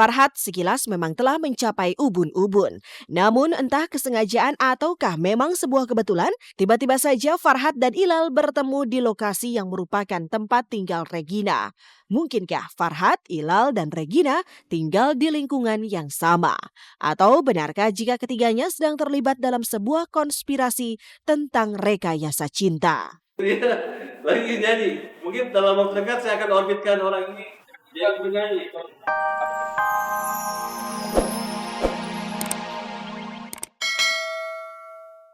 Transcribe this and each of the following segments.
Farhad sekilas memang telah mencapai ubun-ubun. Namun entah kesengajaan ataukah memang sebuah kebetulan, tiba-tiba saja Farhad dan Ilal bertemu di lokasi yang merupakan tempat tinggal Regina. Mungkinkah Farhad, Ilal, dan Regina tinggal di lingkungan yang sama? Atau benarkah jika ketiganya sedang terlibat dalam sebuah konspirasi tentang rekayasa cinta? Iya, lagi nyanyi. Mungkin dalam waktu dekat saya akan orbitkan orang ini. Dia bernyanyi.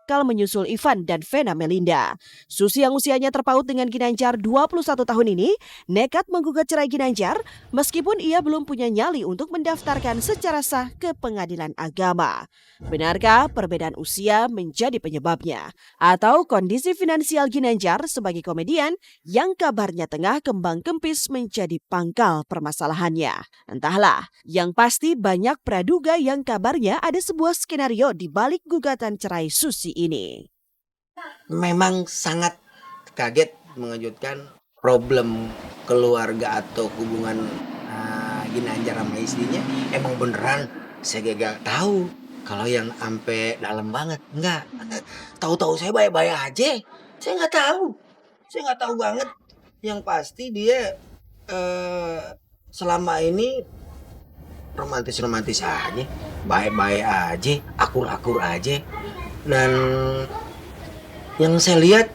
Menyusul Ivan dan Vena Melinda. Susi yang usianya terpaut dengan Ginanjar 21 tahun ini nekat menggugat cerai Ginanjar meskipun ia belum punya nyali untuk mendaftarkan secara sah ke pengadilan agama. Benarkah perbedaan usia menjadi penyebabnya? Atau kondisi finansial Ginanjar sebagai komedian yang kabarnya tengah kembang kempis menjadi pangkal permasalahannya? Entahlah, yang pasti banyak praduga yang kabarnya ada sebuah skenario di balik gugatan cerai Susi ini. Memang sangat kaget, mengejutkan problem keluarga atau hubungan Ginanjar sama istrinya emang beneran saya gak tahu kalau yang ampe dalam banget. Enggak, tahu-tahu saya baik-baik aja, saya nggak tahu banget. Yang pasti dia selama ini romantis aja, baik-baik aja, akur-akur aja. Dan yang saya lihat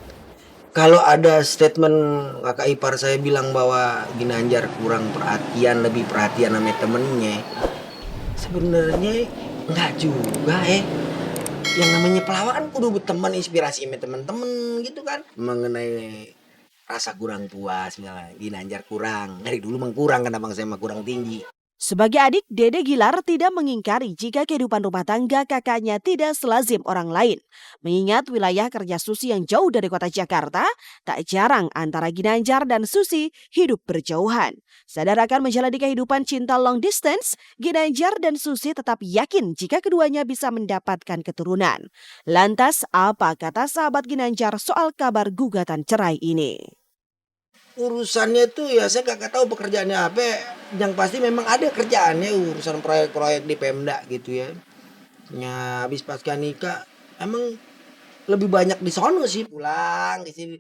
kalau ada statement kakak ipar saya bilang bahwa Ginanjar kurang perhatian, lebih perhatian sama temennya, sebenarnya nggak juga Yang namanya pelawak kan kudu berteman, inspirasi sama temen-temen gitu kan. Mengenai rasa kurang puas, misalnya Ginanjar kurang, dari dulu mengkurang kan abang saya mah kurang tinggi. Sebagai adik, Dede Gilar tidak mengingkari jika kehidupan rumah tangga kakaknya tidak selazim orang lain. Mengingat wilayah kerja Susi yang jauh dari kota Jakarta, tak jarang antara Ginanjar dan Susi hidup berjauhan. Sadar akan menjalani kehidupan cinta long distance, Ginanjar dan Susi tetap yakin jika keduanya bisa mendapatkan keturunan. Lantas, apa kata sahabat Ginanjar soal kabar gugatan cerai ini? Urusannya tuh ya saya gak tahu pekerjaannya apa. Yang pasti memang ada kerjaannya, urusan proyek-proyek di Pemda gitu ya. Ya habis pasca nikah emang lebih banyak di sono sih, pulang di sini.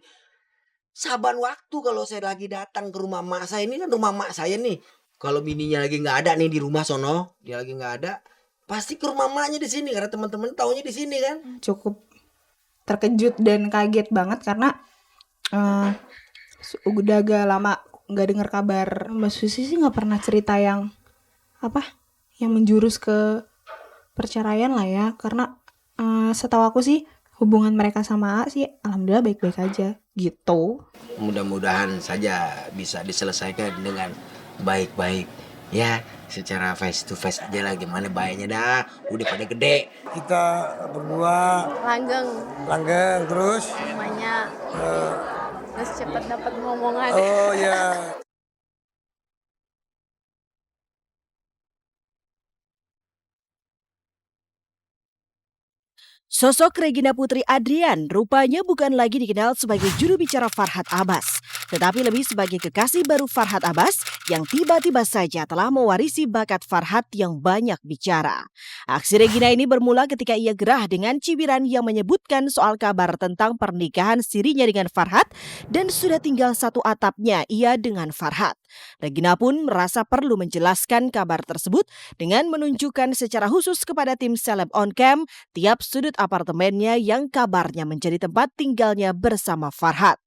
Saban waktu kalau saya lagi datang ke rumah mak saya, ini kan rumah mak saya nih. Kalau bininya lagi nggak ada nih di rumah sono, dia lagi nggak ada, pasti ke rumah maknya di sini karena teman-teman taunya di sini kan. Cukup terkejut dan kaget banget karena udah agak lama nggak dengar kabar Mbak Susi sih, nggak pernah cerita yang menjurus ke perceraian lah ya. Karena setahu aku sih hubungan mereka sama A sih alhamdulillah baik-baik aja gitu. Mudah-mudahan saja bisa diselesaikan dengan baik-baik ya, secara face to face aja lah, gimana baiknya dah, udah pada gede. Kita berdua langgeng terus namanya terus cepat dapat ngomongan. oh ya. Sosok Regina Putri Adrian rupanya bukan lagi dikenal sebagai juru bicara Farhad Abbas, tetapi lebih sebagai kekasih baru Farhad Abbas yang tiba-tiba saja telah mewarisi bakat Farhad yang banyak bicara. Aksi Regina ini bermula ketika ia gerah dengan cibiran yang menyebutkan soal kabar tentang pernikahan sirinya dengan Farhad dan sudah tinggal satu atapnya ia dengan Farhad. Regina pun merasa perlu menjelaskan kabar tersebut dengan menunjukkan secara khusus kepada tim Celeb on Cam tiap sudut apartemennya yang kabarnya menjadi tempat tinggalnya bersama Farhad.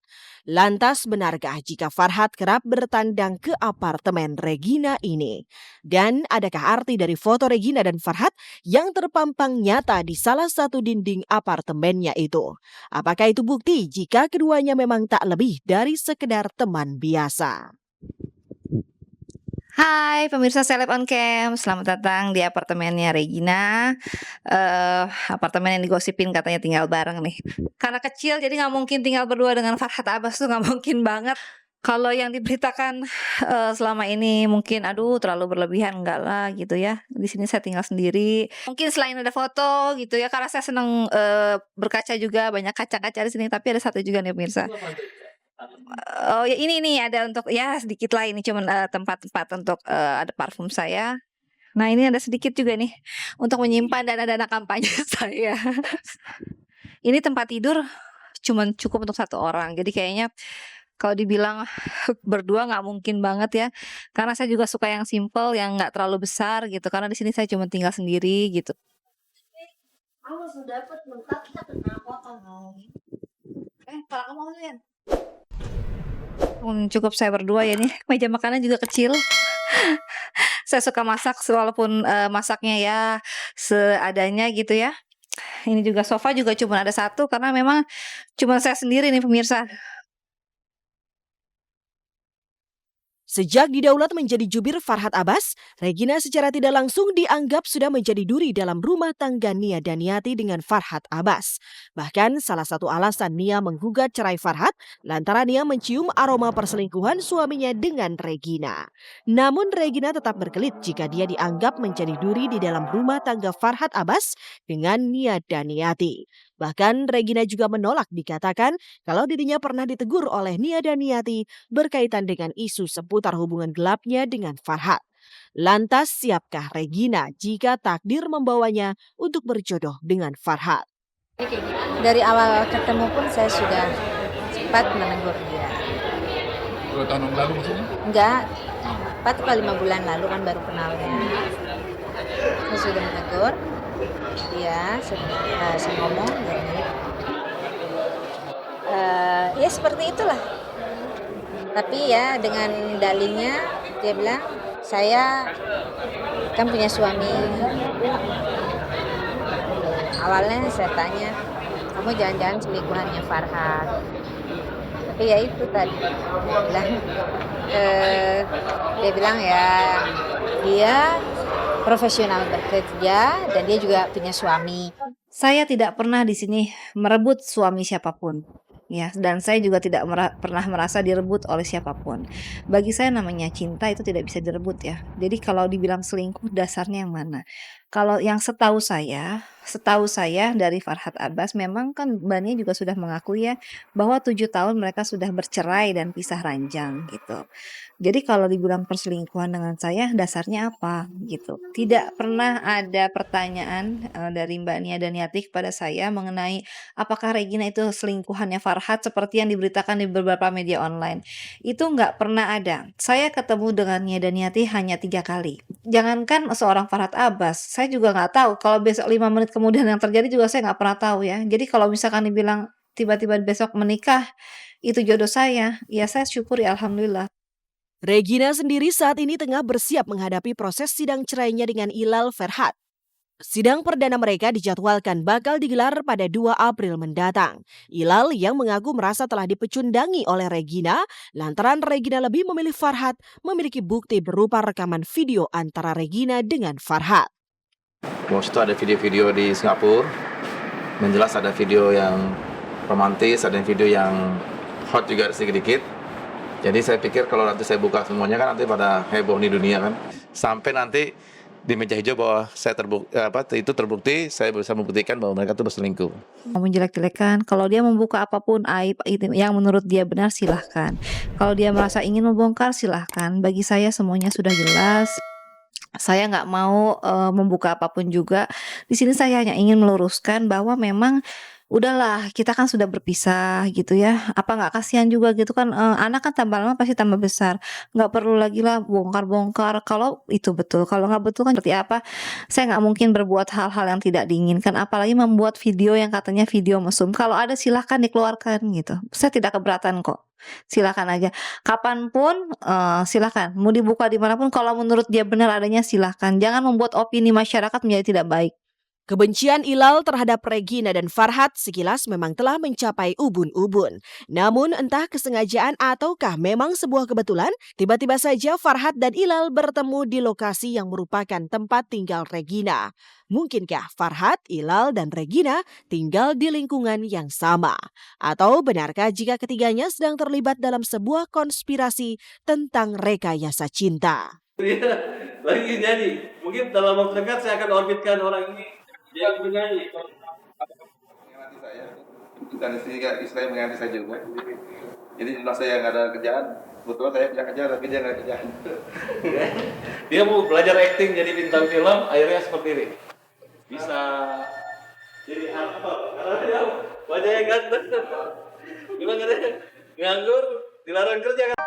Lantas benarkah jika Farhad kerap bertandang ke apartemen Regina ini? Dan adakah arti dari foto Regina dan Farhad yang terpampang nyata di salah satu dinding apartemennya itu? Apakah itu bukti jika keduanya memang tak lebih dari sekedar teman biasa? Hai pemirsa Celeb on Cam, selamat datang di apartemennya Regina. Apartemen yang digosipin katanya tinggal bareng nih. Karena kecil jadi nggak mungkin tinggal berdua dengan Farhad Abbas, tuh nggak mungkin banget. Kalau yang diberitakan selama ini mungkin terlalu berlebihan, enggak lah gitu ya. Di sini saya tinggal sendiri. Mungkin selain ada foto gitu ya, karena saya senang berkaca juga, banyak kaca-kaca di sini. Tapi ada satu juga nih pemirsa. Oh ya, ini nih ada untuk ya sedikit lah, ini cuman tempat-tempat untuk ada parfum saya. Nah, ini ada sedikit juga nih untuk menyimpan dana-dana kampanye saya. Ini tempat tidur cuman cukup untuk 1 orang. Jadi kayaknya kalau dibilang berdua nggak mungkin banget ya. Karena saya juga suka yang simple, yang nggak terlalu besar gitu. Karena di sini saya cuma tinggal sendiri gitu. Kalau kamu mau lihat? Cukup saya berdua ya nih. Meja makannya juga kecil. Saya suka masak walaupun masaknya ya seadanya gitu ya. Ini juga sofa juga cuma ada 1 karena memang cuma saya sendiri nih pemirsa. Sejak didaulat menjadi jubir Farhad Abbas, Regina secara tidak langsung dianggap sudah menjadi duri dalam rumah tangga Nia Daniati dengan Farhad Abbas. Bahkan salah satu alasan Nia menggugat cerai Farhad lantaran Nia mencium aroma perselingkuhan suaminya dengan Regina. Namun Regina tetap berkelit jika dia dianggap menjadi duri di dalam rumah tangga Farhad Abbas dengan Nia Daniati. Bahkan Regina juga menolak dikatakan kalau dirinya pernah ditegur oleh Nia Daniati berkaitan dengan isu seputar hubungan gelapnya dengan Farhad. Lantas siapkah Regina jika takdir membawanya untuk berjodoh dengan Farhad? Dari awal ketemu pun saya sudah sempat menegur dia. 2 tahun yang lalu maksudnya? Enggak, 4 atau 5 bulan lalu kan baru kenalnya. Saya sudah menegur dia, saya ngomong ya seperti itulah. Tapi ya dengan dalilnya dia bilang saya kan punya suami. Awalnya saya tanya, kamu jangan-jangan selingkuhannya Farhad? Tapi ya itu tadi dia bilang ya dia profesional bekerja dan dia juga punya suami. Saya tidak pernah di sini merebut suami siapapun. Ya, dan saya juga tidak pernah merasa direbut oleh siapapun. Bagi saya namanya cinta itu tidak bisa direbut ya. Jadi kalau dibilang selingkuh dasarnya yang mana? Kalau yang setahu saya dari Farhad Abbas memang kan Mbak Nia juga sudah mengakui ya bahwa 7 tahun mereka sudah bercerai dan pisah ranjang gitu. Jadi kalau dibilang perselingkuhan dengan saya dasarnya apa gitu. Tidak pernah ada pertanyaan dari Mbak Nia Daniati kepada saya mengenai apakah Regina itu selingkuhannya Farhad seperti yang diberitakan di beberapa media online. Itu nggak pernah ada. Saya ketemu dengan Nia Daniati hanya 3 kali. Jangankan seorang Farhad Abbas, saya juga nggak tahu. Kalau besok 5 menit kemudian yang terjadi juga saya nggak pernah tahu ya. Jadi kalau misalkan dibilang tiba-tiba besok menikah, itu jodoh saya, ya saya syukuri alhamdulillah. Regina sendiri saat ini tengah bersiap menghadapi proses sidang cerainya dengan Ilal Ferhat. Sidang perdana mereka dijadwalkan bakal digelar pada 2 April mendatang. Ilal yang mengaku merasa telah dipecundangi oleh Regina lantaran Regina lebih memilih Farhad memiliki bukti berupa rekaman video antara Regina dengan Farhad. Waktu itu ada video-video di Singapura. Menjelas ada video yang romantis, ada video yang hot juga sedikit-sedikit. Jadi saya pikir kalau nanti saya buka semuanya kan nanti pada heboh di dunia kan. Sampai nanti di meja hijau bahwa saya terbukti, saya bisa membuktikan bahwa mereka itu berselingkuh. Mau menjelek-jelekan, kalau dia membuka apapun aib yang menurut dia benar silahkan. Kalau dia merasa ingin membongkar silahkan. Bagi saya semuanya sudah jelas. Saya nggak mau membuka apapun juga. Di sini saya hanya ingin meluruskan bahwa memang udahlah kita kan sudah berpisah gitu ya. Apa nggak kasihan juga gitu kan, anak kan tambah lama pasti tambah besar. Nggak perlu lagi lah bongkar-bongkar kalau itu betul. Kalau nggak betul kan seperti apa? Saya nggak mungkin berbuat hal-hal yang tidak diinginkan. Apalagi membuat video yang katanya video mesum. Kalau ada silahkan dikeluarkan gitu. Saya tidak keberatan kok. Silakan aja. Kapanpun silakan. Mau dibuka dimanapun kalau menurut dia benar adanya silakan. Jangan membuat opini masyarakat menjadi tidak baik. Kebencian Ilal terhadap Regina dan Farhad sekilas memang telah mencapai ubun-ubun. Namun entah kesengajaan ataukah memang sebuah kebetulan, tiba-tiba saja Farhad dan Ilal bertemu di lokasi yang merupakan tempat tinggal Regina. Mungkinkah Farhad, Ilal, dan Regina tinggal di lingkungan yang sama? Atau benarkah jika ketiganya sedang terlibat dalam sebuah konspirasi tentang rekayasa cinta? Iya, lagi nyanyi. Mungkin dalam waktu dekat saya akan orbitkan orang ini. Dia bernyanyi. Mengganti saya, dan istilahnya mengganti saya juga. Jadi setelah saya nggak ada kerjaan, Kebetulan saya punya kerja tapi dia nggak kerja. Dia mau belajar acting jadi bintang film, akhirnya seperti ini. Bisa jadi aktor karena dia wajahnya ganteng. Gimana dia nganggur, dilarang kerja kan?